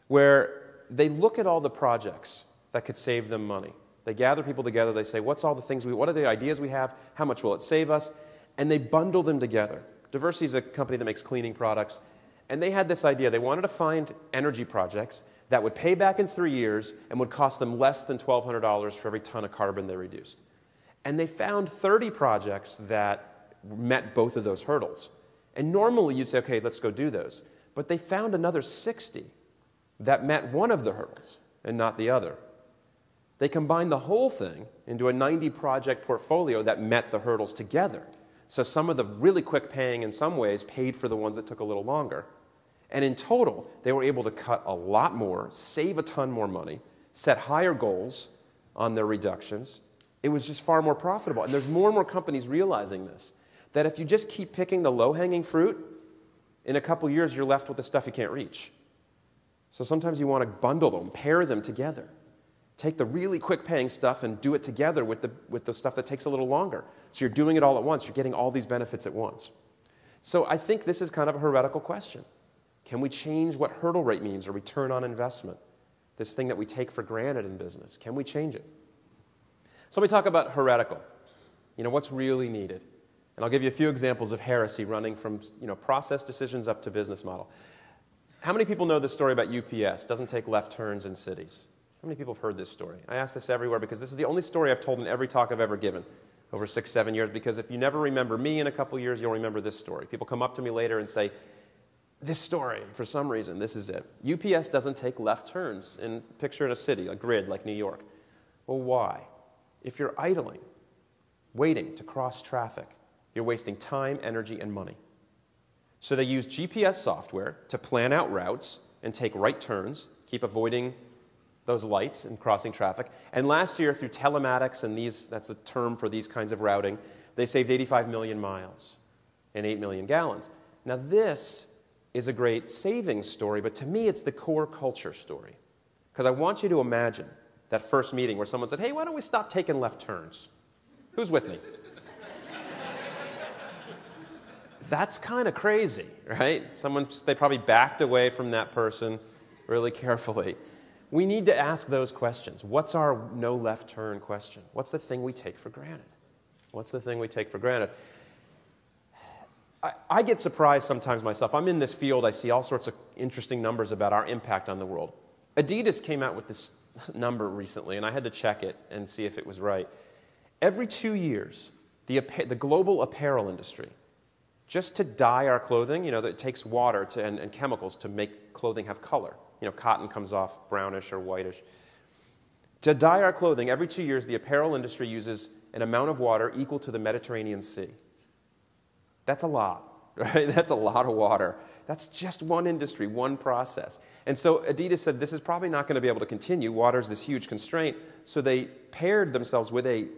[SPEAKER 2] where they look at all the projects that could save them money. They gather people together, they say, what are the ideas we have, how much will it save us, and they bundle them together. Diversity is a company that makes cleaning products, and they had this idea. They wanted to find energy projects that would pay back in 3 years and would cost them less than $1,200 for every ton of carbon they reduced. And they found 30 projects that met both of those hurdles. And normally you'd say, okay, let's go do those. But they found another 60 that met one of the hurdles and not the other. They combined the whole thing into a 90-project portfolio that met the hurdles together. So some of the really quick paying in some ways paid for the ones that took a little longer. And in total, they were able to cut a lot more, save a ton more money, set higher goals on their reductions. It was just far more profitable. And there's more and more companies realizing this, that if you just keep picking the low-hanging fruit, in a couple years you're left with the stuff you can't reach. So sometimes you want to bundle them, pair them together. Take the really quick-paying stuff and do it together with the stuff that takes a little longer. So you're doing it all at once. You're getting all these benefits at once. So I think this is kind of a heretical question. Can we change what hurdle rate means or return on investment? This thing that we take for granted in business. Can we change it? So let me talk about heretical. You know, what's really needed? And I'll give you a few examples of heresy running from, you know, process decisions up to business model. How many people know the story about UPS? Doesn't take left turns in cities. How many people have heard this story? I ask this everywhere because this is the only story I've told in every talk I've ever given. over 6, 7 years, because if you never remember me in a couple years, you'll remember this story. People come up to me later and say, this story, for some reason, this is it. UPS doesn't take left turns picture in a city, a grid like New York. Well, why? If you're idling, waiting to cross traffic, you're wasting time, energy, and money. So they use GPS software to plan out routes and take right turns, keep avoiding those lights and crossing traffic. And last year, through telematics, and that's the term for these kinds of routing, they saved 85 million miles and 8 million gallons. Now this is a great savings story, but to me it's the core culture story. Because I want you to imagine that first meeting where someone said, hey, why don't we stop taking left turns? Who's with me? That's kind of crazy, right? They probably backed away from that person really carefully. We need to ask those questions. What's our no left turn question? What's the thing we take for granted? What's the thing we take for granted? I get surprised sometimes myself. I'm in this field. I see all sorts of interesting numbers about our impact on the world. Adidas came out with this number recently, and I had to check it and see if it was right. Every 2 years, the global apparel industry, just to dye our clothing, it takes water and chemicals to make clothing have color. Cotton comes off brownish or whitish. To dye our clothing, every 2 years, the apparel industry uses an amount of water equal to the Mediterranean Sea. That's a lot, right? That's a lot of water. That's just one industry, one process. And so Adidas said, this is probably not going to be able to continue. Water's this huge constraint. So they paired themselves with a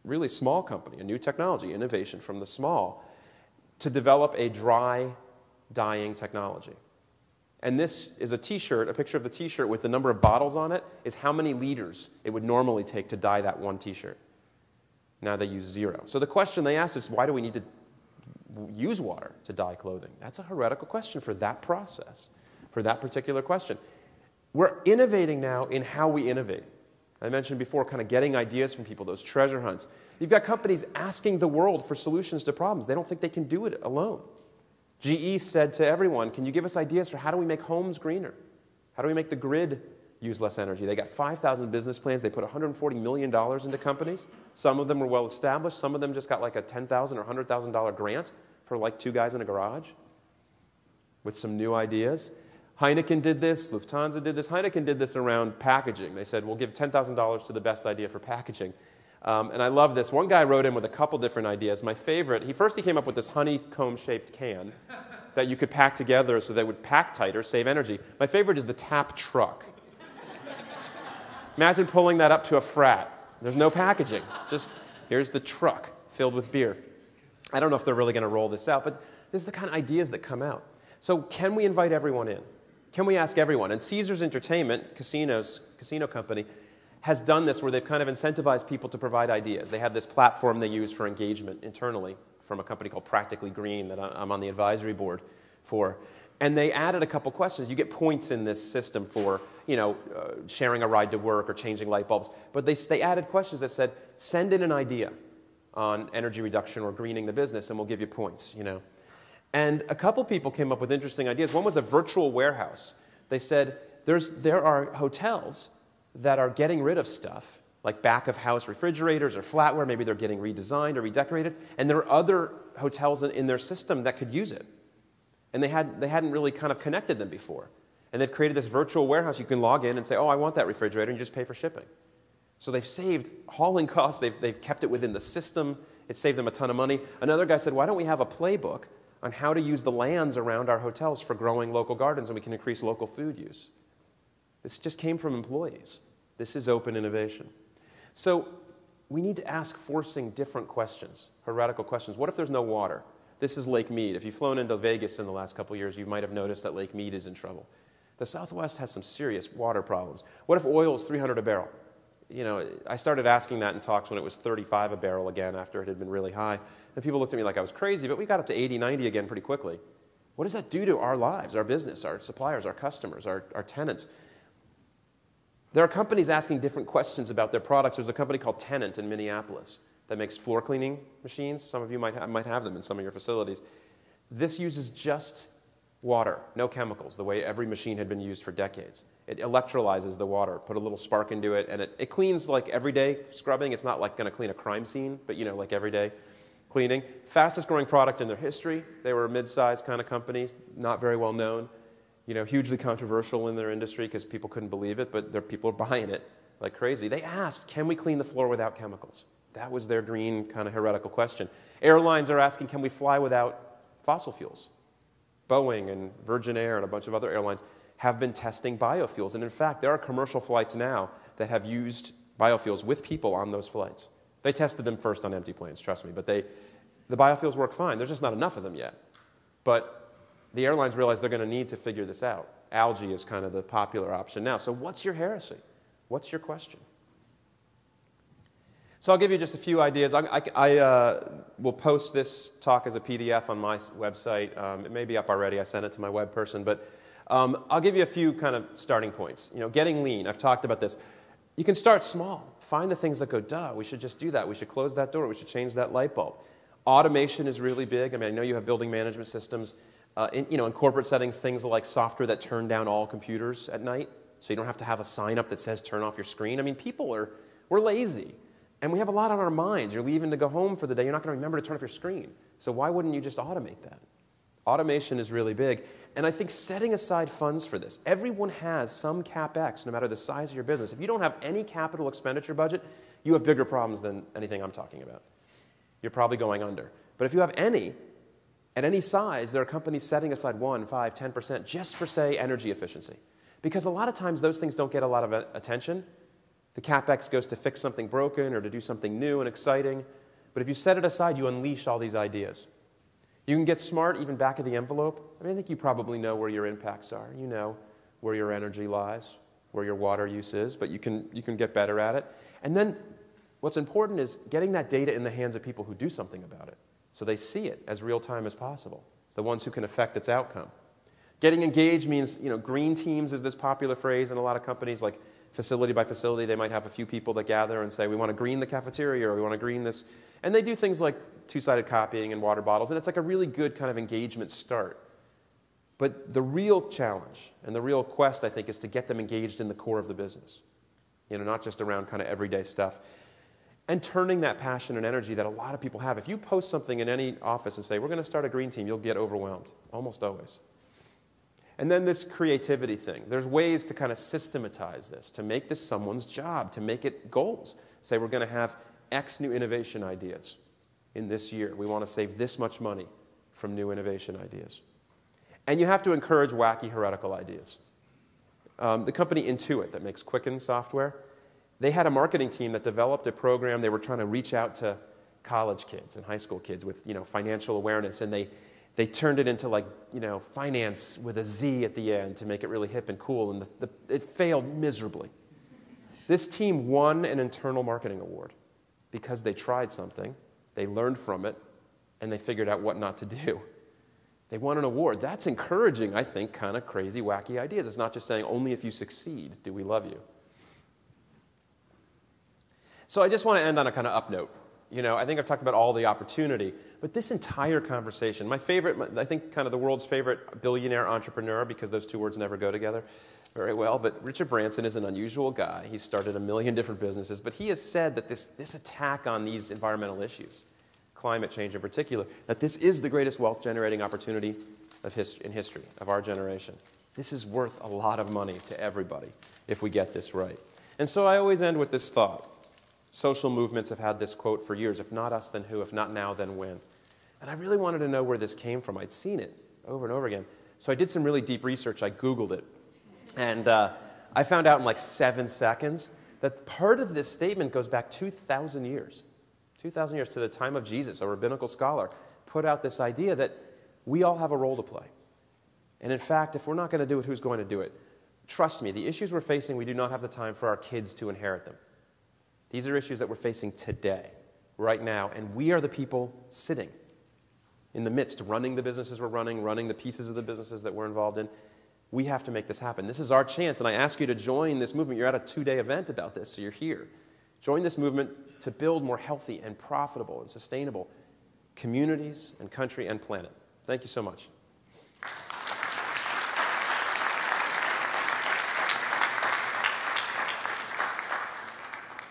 [SPEAKER 2] really small company, a new technology, innovation from the small, to develop a dry dyeing technology. And this is a T-shirt, a picture of the T-shirt with the number of bottles on it is how many liters it would normally take to dye that one T-shirt. Now they use 0. So the question they asked is, why do we need to use water to dye clothing? That's a heretical question for that process, for that particular question. We're innovating now in how we innovate. I mentioned before kind of getting ideas from people, those treasure hunts. You've got companies asking the world for solutions to problems. They don't think they can do it alone. GE said to everyone, can you give us ideas for how do we make homes greener? How do we make the grid use less energy? They got 5,000 business plans. They put $140 million into companies. Some of them were well established. Some of them just got like a $10,000 or $100,000 grant for like 2 guys in a garage with some new ideas. Heineken did this. Lufthansa did this. Heineken did this around packaging. They said, we'll give $10,000 to the best idea for packaging. And I love this. One guy wrote in with a couple different ideas. My favorite, he came up with this honeycomb-shaped can that you could pack together so they would pack tighter, save energy. My favorite is the tap truck. Imagine pulling that up to a frat. There's no packaging. Just here's the truck filled with beer. I don't know if they're really going to roll this out, but this is the kind of ideas that come out. So can we invite everyone in? Can we ask everyone? And Caesars Entertainment, casino company, has done this where they've kind of incentivized people to provide ideas. They have this platform they use for engagement internally from a company called Practically Green that I'm on the advisory board for. And they added a couple questions. You get points in this system for sharing a ride to work or changing light bulbs. But they added questions that said, send in an idea on energy reduction or greening the business, and we'll give you points. And a couple people came up with interesting ideas. One was a virtual warehouse. They said, there are hotels that are getting rid of stuff, like back-of-house refrigerators or flatware. Maybe they're getting redesigned or redecorated. And there are other hotels in their system that could use it. And they hadn't really kind of connected them before. And they've created this virtual warehouse. You can log in and say, oh, I want that refrigerator, and you just pay for shipping. So they've saved hauling costs. They've kept it within the system. It saved them a ton of money. Another guy said, why don't we have a playbook on how to use the lands around our hotels for growing local gardens, and we can increase local food use? This just came from employees. This is open innovation. So we need to ask forcing different questions, heretical questions. What if there's no water? This is Lake Mead. If you've flown into Vegas in the last couple of years, you might have noticed that Lake Mead is in trouble. The Southwest has some serious water problems. What if oil is $300 a barrel? I started asking that in talks when it was $35 a barrel again after it had been really high. And people looked at me like I was crazy, but we got up to 80, 90 again pretty quickly. What does that do to our lives, our business, our suppliers, our customers, our tenants? There are companies asking different questions about their products. There's a company called Tennant in Minneapolis that makes floor cleaning machines. Some of you might have them in some of your facilities. This uses just Water, no chemicals, the way every machine had been used for decades. It electrolyzes the water, put a little spark into it, and it cleans like everyday scrubbing. It's not like going to clean a crime scene, but like everyday cleaning. Fastest growing product in their history. They were a mid-sized kind of company, not very well known, hugely controversial in their industry because people couldn't believe it, but people are buying it like crazy. They asked, can we clean the floor without chemicals? That was their green kind of heretical question. Airlines are asking, can we fly without fossil fuels? Boeing and Virgin Air and a bunch of other airlines have been testing biofuels. And in fact, there are commercial flights now that have used biofuels with people on those flights. They tested them first on empty planes, trust me, but the biofuels work fine. There's just not enough of them yet. But the airlines realize they're going to need to figure this out. Algae is kind of the popular option now. So what's your heresy? What's your question? So I'll give you just a few ideas. I will post this talk as a PDF on my website. It may be up already. I sent it to my web person. But I'll give you a few kind of starting points. Getting lean. I've talked about this. You can start small. Find the things that go, duh, we should just do that. We should close that door. We should change that light bulb. Automation is really big. I know you have building management systems. In corporate settings, things like software that turn down all computers at night, so you don't have to have a sign up that says turn off your screen. We're lazy. And we have a lot on our minds. You're leaving to go home for the day. You're not going to remember to turn off your screen. So why wouldn't you just automate that? Automation is really big. And I think setting aside funds for this. Everyone has some CapEx, no matter the size of your business. If you don't have any capital expenditure budget, you have bigger problems than anything I'm talking about. You're probably going under. But if you have any, at any size, there are companies setting aside 1%, 5%, 10% just for, say, energy efficiency. Because a lot of times those things don't get a lot of attention. The CapEx goes to fix something broken or to do something new and exciting. But if you set it aside, you unleash all these ideas. You can get smart even back of the envelope. I think you probably know where your impacts are. You know where your energy lies, where your water use is, but you can get better at it. And then what's important is getting that data in the hands of people who do something about it so they see it as real time as possible, the ones who can affect its outcome. Getting engaged means, green teams is this popular phrase in a lot of companies, like facility by facility. They might have a few people that gather and say, we want to green the cafeteria, or we want to green this. And they do things like two-sided copying and water bottles, and it's like a really good kind of engagement start. But the real challenge and the real quest, I think, is to get them engaged in the core of the business, not just around kind of everyday stuff. And turning that passion and energy that a lot of people have. If you post something in any office and say, we're going to start a green team, you'll get overwhelmed, almost always. And then this creativity thing. There's ways to kind of systematize this, to make this someone's job, to make it goals. Say we're going to have X new innovation ideas in this year. We want to save this much money from new innovation ideas. And you have to encourage wacky, heretical ideas. The company Intuit that makes Quicken software, they had a marketing team that developed a program. They were trying to reach out to college kids and high school kids with financial awareness, and they turned it into finance with a Z at the end to make it really hip and cool, and it failed miserably. This team won an internal marketing award because they tried something, they learned from it, and they figured out what not to do. They won an award. That's encouraging, I think, kind of crazy, wacky ideas. It's not just saying, only if you succeed do we love you. So I just want to end on a kind of up note. I think I've talked about all the opportunity, but this entire conversation, my favorite, I think kind of the world's favorite billionaire entrepreneur, because those two words never go together very well, but Richard Branson is an unusual guy. He started a million different businesses, but he has said that this attack on these environmental issues, climate change in particular, that this is the greatest wealth-generating opportunity in history of our generation. This is worth a lot of money to everybody if we get this right. And so I always end with this thought. Social movements have had this quote for years, if not us, then who? If not now, then when? And I really wanted to know where this came from. I'd seen it over and over again. So I did some really deep research. I Googled it. And I found out in like 7 seconds that part of this statement goes back 2,000 years. 2,000 years to the time of Jesus, a rabbinical scholar, put out this idea that we all have a role to play. And in fact, if we're not going to do it, who's going to do it? Trust me, the issues we're facing, we do not have the time for our kids to inherit them. These are issues that we're facing today, right now, and we are the people sitting in the midst, running the businesses we're running the pieces of the businesses that we're involved in. We have to make this happen. This is our chance, and I ask you to join this movement. You're at a 2-day event about this, so you're here. Join this movement to build more healthy and profitable and sustainable communities and country and planet. Thank you so much.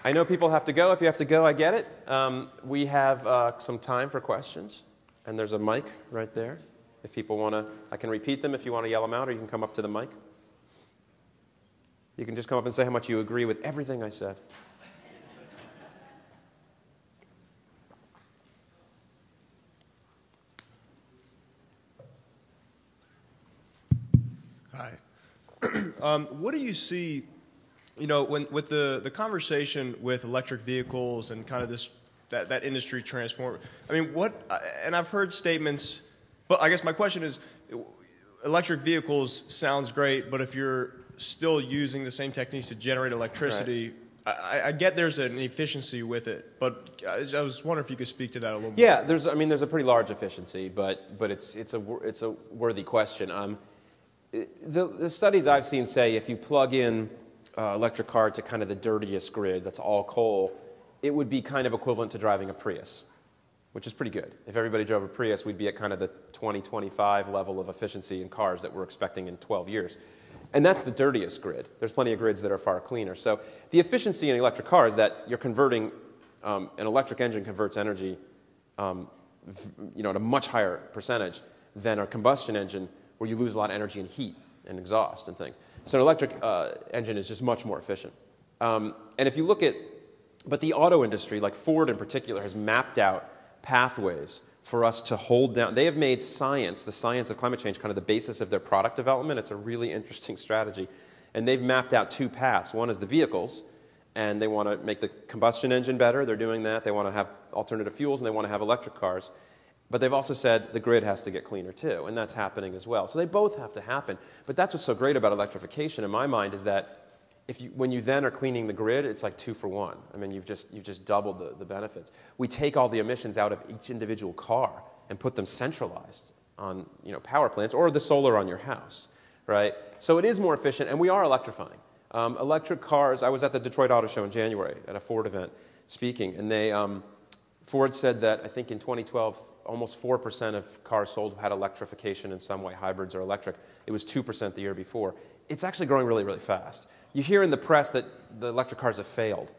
[SPEAKER 2] I know people have to go. If you have to go, I get it. We have some time for questions, and there's a mic right there. If people want to, I can repeat them if you want to yell them out, or you can come up to the mic. You can just come up and say how much you agree with everything I said.
[SPEAKER 3] Hi. What do you see, you know, with the conversation with electric vehicles and kind of this that industry transform? I mean, and I've heard statements, but I guess my question is, electric vehicles sounds great, but if you're still using the same techniques to generate electricity, right. I get there's an efficiency with it, but I was wondering if you could speak to that a little more.
[SPEAKER 2] Yeah, there's a pretty large efficiency, but it's a worthy question. The studies I've seen say if you plug in electric car to kind of the dirtiest grid, that's all coal, it would be kind of equivalent to driving a Prius, which is pretty good. If everybody drove a Prius, we'd be at kind of the 2025 level of efficiency in cars that we're expecting in 12 years. And that's the dirtiest grid. There's plenty of grids that are far cleaner. So the efficiency in electric cars is that you're converting, an electric engine converts energy at a much higher percentage than a combustion engine where you lose a lot of energy and heat and exhaust and things. So an electric engine is just much more efficient. And if you look at, but the auto industry, like Ford in particular, has mapped out pathways for us to hold down. They have made science, the science of climate change, kind of the basis of their product development. It's a really interesting strategy. And they've mapped out two paths. One is the vehicles, and they want to make the combustion engine better. They're doing that. They want to have alternative fuels, and they want to have electric cars. But they've also said the grid has to get cleaner too, and that's happening as well. So they both have to happen. But that's what's so great about electrification in my mind is that when you then are cleaning the grid, it's like 2 for 1. I mean, you've just doubled the benefits. We take all the emissions out of each individual car and put them centralized on power plants or the solar on your house, right? So it is more efficient, and we are electrifying. Electric cars, I was at the Detroit Auto Show in January at a Ford event speaking, and Ford said that I think in 2012, almost 4% of cars sold had electrification in some way, hybrids or electric. It was 2% the year before. It's actually growing really, really fast. You hear in the press that the electric cars have failed.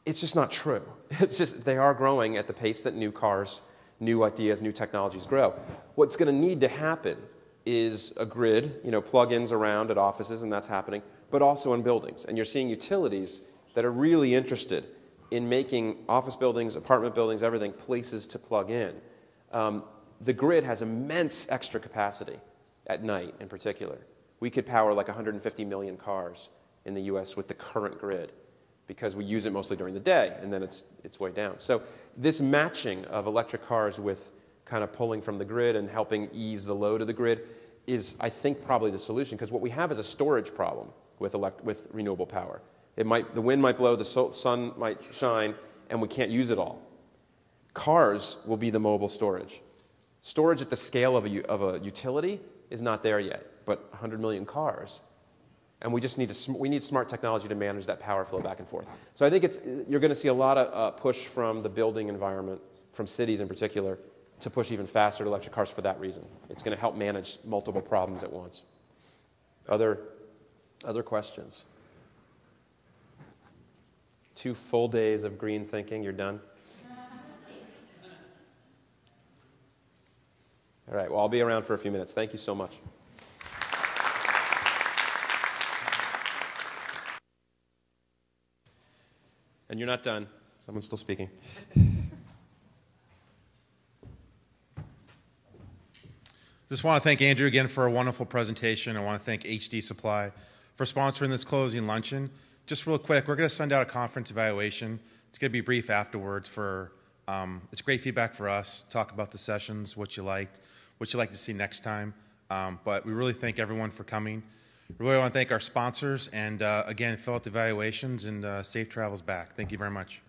[SPEAKER 2] It's just not true. It's just they are growing at the pace that new cars, new ideas, new technologies grow. What's going to need to happen is a grid, plug-ins around at offices, and that's happening, but also in buildings. And you're seeing utilities that are really interested in making office buildings, apartment buildings, everything, places to plug in. The grid has immense extra capacity at night in particular. We could power like 150 million cars in the US with the current grid because we use it mostly during the day, and then it's way down. So this matching of electric cars with kind of pulling from the grid and helping ease the load of the grid is, I think, probably the solution, because what we have is a storage problem with renewable power. The wind might blow, the sun might shine, and we can't use it all. Cars will be the mobile storage. Storage at the scale of a utility is not there yet, but 100 million cars. And we just need smart technology to manage that power flow back and forth. So I think you're going to see a lot of push from the building environment, from cities in particular, to push even faster to electric cars for that reason. It's going to help manage multiple problems at once. Other questions? 2 full days of green thinking, you're done? All right, well, I'll be around for a few minutes. Thank you so much. And you're not done. Someone's still speaking.
[SPEAKER 4] Just want to thank Andrew again for a wonderful presentation. I want to thank HD Supply for sponsoring this closing luncheon. Just real quick, we're going to send out a conference evaluation. It's going to be brief afterwards. It's great feedback for us. Talk about the sessions, what you liked, what you'd like to see next time. But we really thank everyone for coming. We really want to thank our sponsors, and again, fill out the evaluations, and safe travels back. Thank you very much.